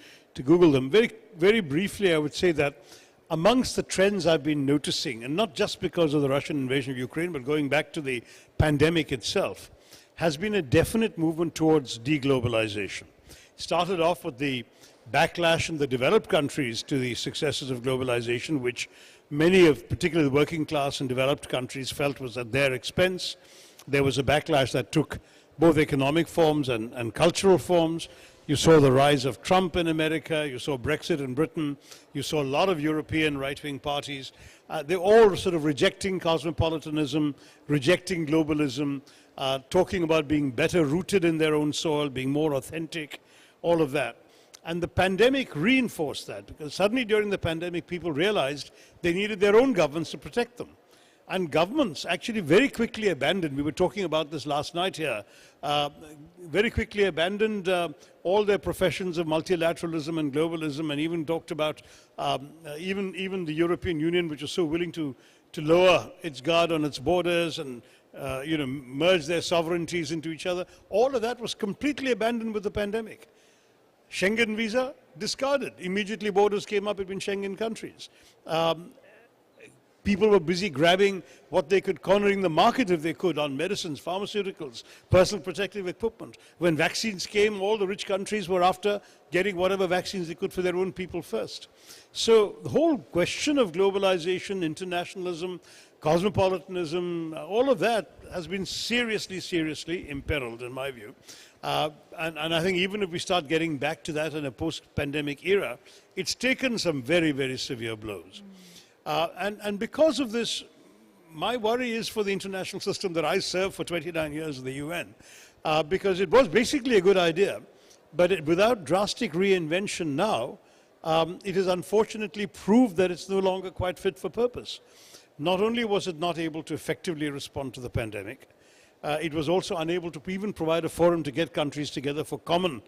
Google them. Very, very briefly, I would say that amongst the trends I've been noticing, and not just because of the Russian invasion of Ukraine, but going back to the pandemic itself, has been a definite movement towards deglobalization. It started off with the backlash in the developed countries to the successes of globalization, which many of, particularly the working class in developed countries, felt was at their expense. There was a backlash that took both economic forms and cultural forms. You saw the rise of Trump in America, you saw Brexit in Britain, you saw a lot of European right-wing parties. They're all sort of rejecting cosmopolitanism, rejecting globalism, talking about being better rooted in their own soil, being more authentic, all of that. And the pandemic reinforced that, because suddenly during the pandemic, people realized they needed their own governments to protect them. And governments actually very quickly abandoned, we were talking about this last night here, very quickly abandoned all their professions of multilateralism and globalism, and even talked about even the European Union, which was so willing to lower its guard on its borders and merge their sovereignties into each other. All of that was completely abandoned with the pandemic. Schengen visa, discarded. Immediately borders came up between Schengen countries. People were busy grabbing what they could, cornering the market if they could, on medicines, pharmaceuticals, personal protective equipment. When vaccines came, all the rich countries were after getting whatever vaccines they could for their own people first. So the whole question of globalization, internationalism, cosmopolitanism, all of that has been seriously, seriously imperiled, in my view. And I think even if we start getting back to that in a post-pandemic era, it's taken some very, very severe blows. And because of this, my worry is for the international system that I served for 29 years in the UN, because it was basically a good idea, but without drastic reinvention now, it has unfortunately proved that it's no longer quite fit for purpose. Not only was it not able to effectively respond to the pandemic, it was also unable to even provide a forum to get countries together for common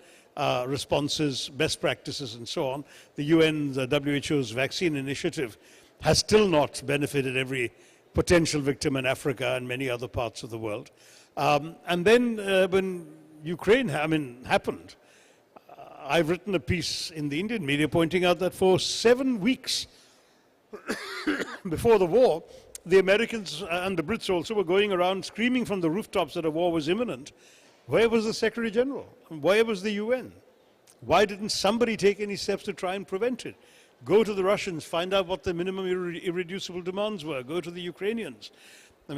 responses, best practices, and so on. The UN's, WHO's vaccine initiative has still not benefited every potential victim in Africa and many other parts of the world. And then when Ukraine happened, I've written a piece in the Indian media pointing out that for 7 weeks before the war, the Americans and the Brits also were going around screaming from the rooftops that a war was imminent. Where was the Secretary General? Where was the UN? Why didn't somebody take any steps to try and prevent it? Go to the Russians, find out what the minimum irreducible demands were. Go to the Ukrainians.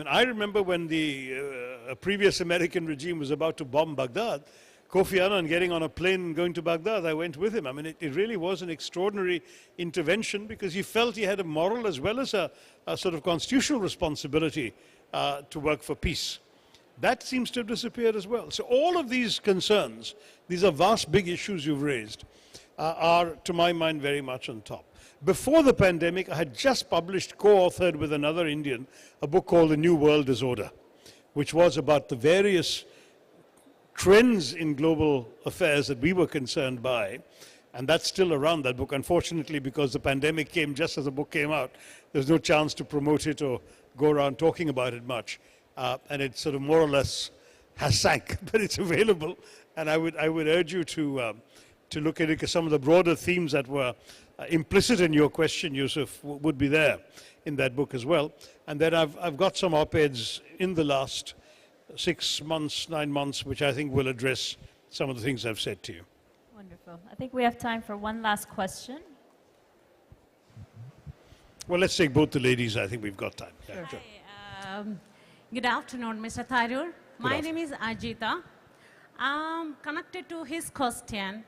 I remember when the previous American regime was about to bomb Baghdad, Kofi Annan getting on a plane and going to Baghdad, I went with him. It really was an extraordinary intervention because he felt he had a moral as well as a sort of constitutional responsibility to work for peace. That seems to have disappeared as well. So all of these concerns, these are vast, big issues you've raised, are, to my mind, very much on top. Before the pandemic, I had just published, co-authored with another Indian, a book called The New World Disorder, which was about the various trends in global affairs that we were concerned by. And that's still around, that book. Unfortunately, because the pandemic came just as the book came out, there's no chance to promote it or go around talking about it much. And it sort of more or less has sank, but it's available. And I would urge you to look at it, because some of the broader themes that were implicit in your question, Yusuf, would be there in that book as well. And then I've got some op-eds in the last 6 months, 9 months, which I think will address some of the things I've said to you. Wonderful. I think we have time for one last question. Well, let's take both the ladies. I think we've got time. Yeah, sure. Hi, good afternoon, Mr. Tharoor. My name is Ajita. Connected to his question,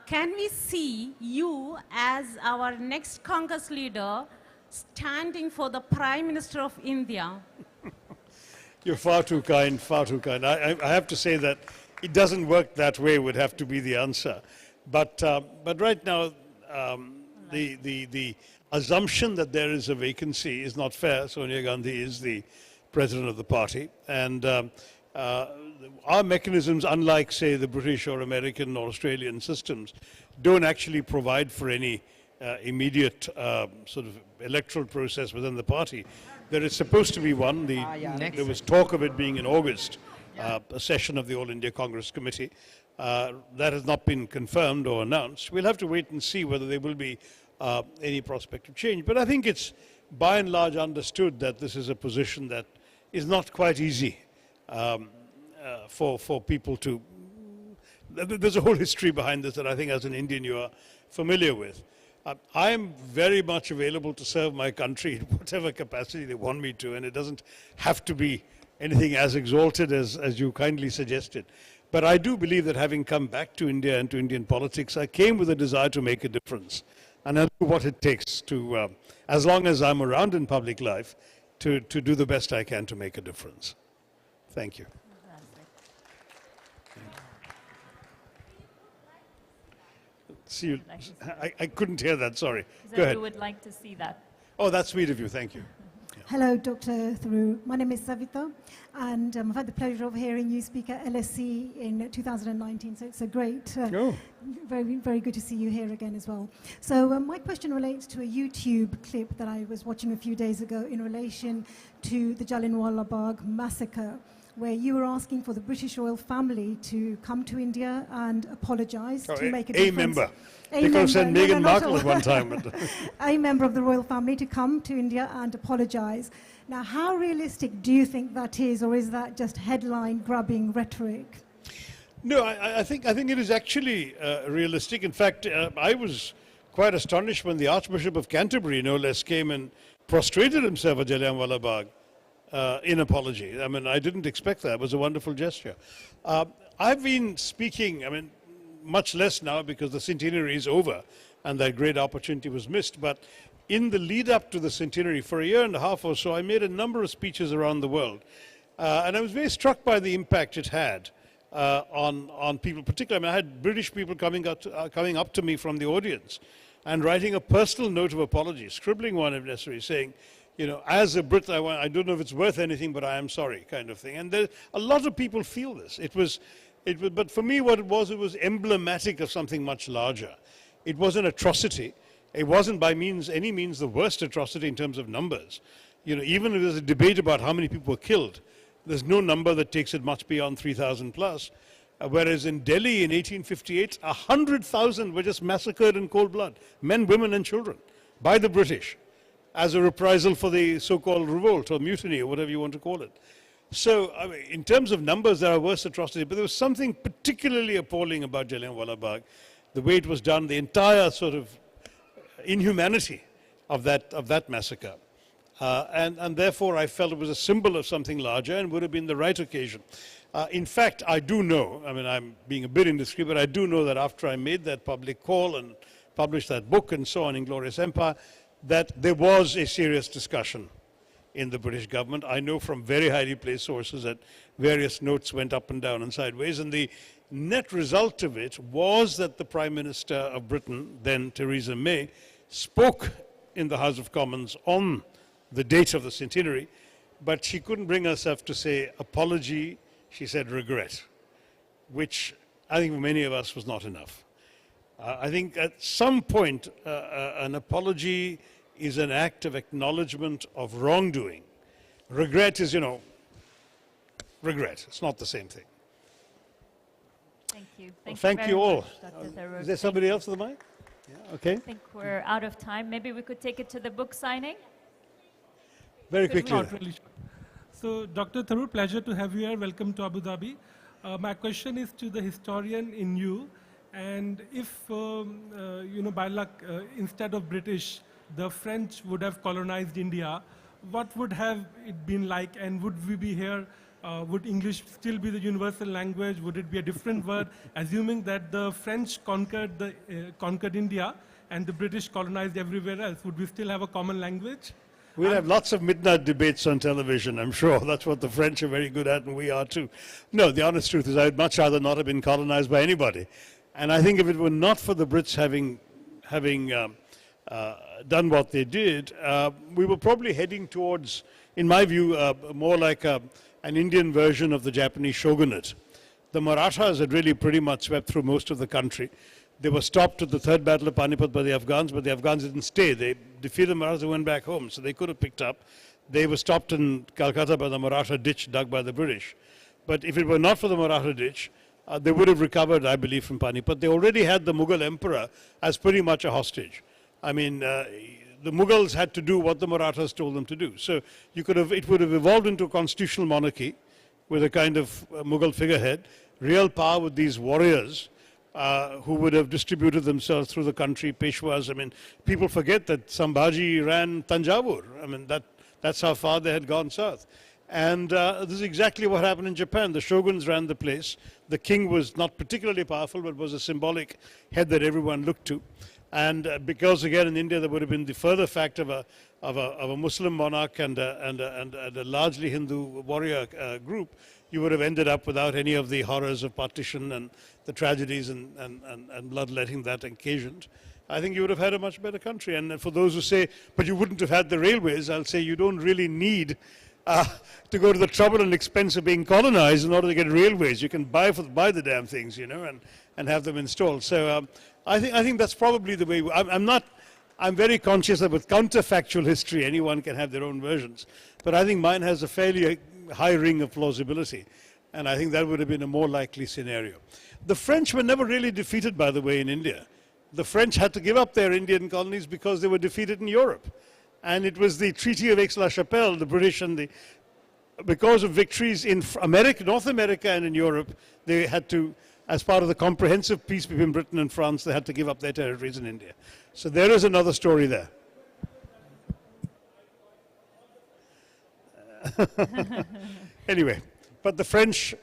can we see you as our next Congress leader standing for the Prime Minister of India? You're far too kind, far too kind. I have to say that it doesn't work that way, would have to be the answer. But right now, the assumption that there is a vacancy is not fair. Sonia Gandhi is the president of the party. And our mechanisms, unlike, say, the British or American or Australian systems, don't actually provide for any immediate sort of electoral process within the party. There is supposed to be one. There was talk of it being in August, a session of the All India Congress Committee. That has not been confirmed or announced. We'll have to wait and see whether there will be any prospect of change. But I think it's by and large understood that this is a position that is not quite easy for people to... There's a whole history behind this that I think as an Indian you are familiar with. I am very much available to serve my country in whatever capacity they want me to, and it doesn't have to be anything as exalted as you kindly suggested. But I do believe that having come back to India and to Indian politics, I came with a desire to make a difference. And I'll do what it takes to, as long as I'm around in public life, to do the best I can to make a difference. Thank you. See you. Like to see I couldn't hear that, sorry. that Go ahead. we would like to see that. Oh, that's sweet of you, thank you. Hello, Dr. Tharoor. My name is Savita, and I've had the pleasure of hearing you speak at LSE in 2019, so it's a great, very, very good to see you here again as well. So my question relates to a YouTube clip that I was watching a few days ago in relation to the Jallianwala Bagh massacre, where you were asking for the British royal family to come to India and apologise to make a difference. A member. A They could have said member. Meghan not Markle all. at one time. But A member of the royal family to come to India and apologise. Now, how realistic do you think that is, or is that just headline-grabbing rhetoric? no, I think it is actually realistic. In fact, I was quite astonished when the Archbishop of Canterbury, no less, came and prostrated himself at Jallianwala Bagh in apology. I mean, I didn't expect that. It was a wonderful gesture. I've been speaking, I mean, much less now because the centenary is over and that great opportunity was missed. But in the lead up to the centenary, for a year and a half or so, I made a number of speeches around the world. And I was very struck by the impact it had on people, particularly. I mean, I had British people coming up to me from the audience and writing a personal note of apology, scribbling one if necessary, saying, you know, as a Brit, I don't know if it's worth anything, but I am sorry, kind of thing. And a lot of people feel this. But for me, what it was emblematic of something much larger. It was an atrocity. It wasn't by any means the worst atrocity in terms of numbers. You know, even if there's a debate about how many people were killed, there's no number that takes it much beyond 3,000 plus. Whereas in Delhi in 1858, 100,000 were just massacred in cold blood, men, women, and children, by the British, as a reprisal for the so-called revolt or mutiny or whatever you want to call it. So, I mean, in terms of numbers, there are worse atrocities, but there was something particularly appalling about Jallianwala Bagh, the way it was done, the entire sort of inhumanity of that massacre. And therefore, I felt it was a symbol of something larger and would have been the right occasion. In fact, I do know, I mean, I'm being a bit indiscreet, but I do know that after I made that public call and published that book and so on, Inglorious Empire, that there was a serious discussion in the British government. I know from very highly placed sources that various notes went up and down and sideways, and the net result of it was that the Prime Minister of Britain, then Theresa May, spoke in the House of Commons on the date of the centenary, but she couldn't bring herself to say apology. She said regret, which I think for many of us was not enough. I think at some point an apology is an act of acknowledgement of wrongdoing. Regret is, you know, regret. It's not the same thing. Thank you. Thank you all. Much, Dr. Tharoor. Is there somebody else at the mic? Yeah, okay. I think we're out of time. Maybe we could take it to the book signing. Very quickly. Not really sure. So, Dr. Tharoor, pleasure to have you here. Welcome to Abu Dhabi. My question is to the historian in you. And if, you know, by luck, instead of British, the French would have colonized India, what would have it been like? And would we be here? Would English still be the universal language? Would it be a different word? Assuming that the French conquered India and the British colonized everywhere else, would we still have a common language? We'll have lots of midnight debates on television, I'm sure. That's what the French are very good at, and we are too. No, the honest truth is I'd much rather not have been colonized by anybody. And I think if it were not for the Brits having done what they did, we were probably heading towards, in my view, more like an Indian version of the Japanese shogunate. The Marathas had really pretty much swept through most of the country. They were stopped at the Third Battle of Panipat by the Afghans, but the Afghans didn't stay. They defeated the Marathas and went back home, so they could have picked up. They were stopped in Calcutta by the Maratha ditch dug by the British. But if it were not for the Maratha ditch, they would have recovered, I believe, from Panipat. They already had the Mughal emperor as pretty much a hostage. I mean, the Mughals had to do what the Marathas told them to do. So it would have evolved into a constitutional monarchy with a kind of Mughal figurehead, real power with these warriors who would have distributed themselves through the country, Peshwas. I mean, people forget that Sambhaji ran Tanjavur. I mean, that's how far they had gone south. And this is exactly what happened in Japan. The shoguns ran the place. The king was not particularly powerful, but was a symbolic head that everyone looked to. And because, again, in India, there would have been the further fact of a Muslim monarch and a largely Hindu warrior group, you would have ended up without any of the horrors of partition and the tragedies and bloodletting that occasioned. I think you would have had a much better country. And for those who say, but you wouldn't have had the railways, I'll say you don't really need to go to the trouble and expense of being colonized in order to get railways. You can buy the damn things, you know, and have them installed. So I think that's probably the way. I'm very conscious that with counterfactual history, anyone can have their own versions. But I think mine has a fairly high ring of plausibility. And I think that would have been a more likely scenario. The French were never really defeated, by the way, in India. The French had to give up their Indian colonies because they were defeated in Europe. And it was the Treaty of Aix-la-Chapelle, the British and because of victories in America, North America and in Europe, they had to, as part of the comprehensive peace between Britain and France, they had to give up their territories in India. So there is another story there. Anyway, but the French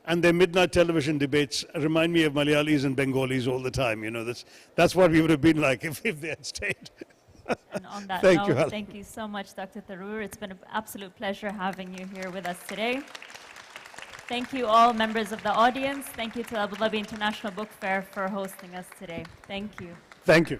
and their midnight television debates remind me of Malayalis and Bengalis all the time. You know, that's what we would have been like if they had stayed. And on that Thank you, note, thank you so much, Dr. Tharoor. It's been an absolute pleasure having you here with us today. Thank you all members of the audience. Thank you to Abu Dhabi International Book Fair for hosting us today. Thank you. Thank you.